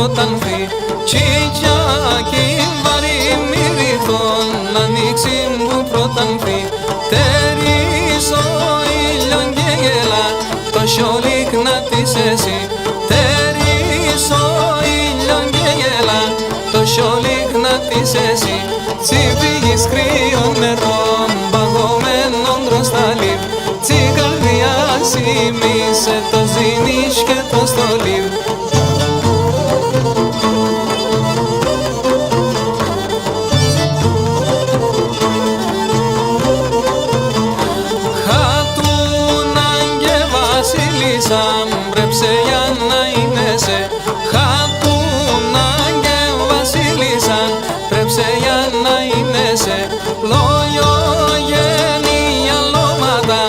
πρωτανθεί τσικιάκι βαρύ μυρithon ανοίξει μου πρωτανθεί τέρις ο ήλιον και γελά το σιόλικ να της εσύ τέρις ο ήλιον και γελά το σιόλικ να της εσύ τσιβήγεις κρύων νερών παγωμένων δροσταλίβ τσι καρδιά σήμισε το ζήνεις και το στολίβ. Μπρέψε για να είναι σε χατούνα και βασίλισσα Πρέψε για να είναι σε λόγιο γεννία λόματα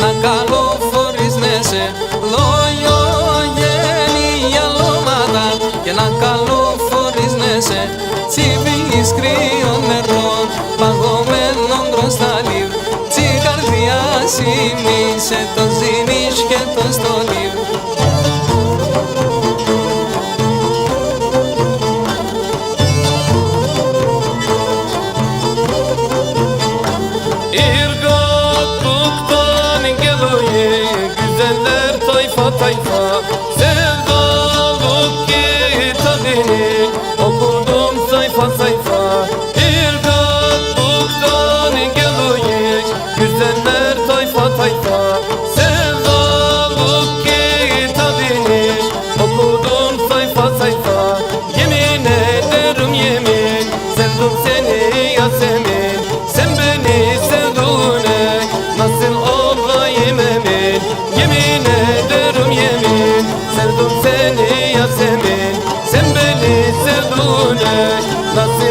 να καλοφορισνέσαι λόγιο γεννία λόματα και να καλοφορισνέσαι τσιβείς κρύων νερών παγωμένων δροσταλίβ τσι καρδιά σήμισε το ζήνεις και το στολίβ. Tayfa sevdalık kitabını okudum sayfa sayfa İrgatlıktan geliyor güzeller tayfa tayfa sevdalık kitabını okudum sayfa sayfa yemin ederim yemin sevdim seni Yasemin sen beni sevdune nasıl olayım emin yemin ederim yemin sevdim seni Yasemin sen beni sevdune nasıl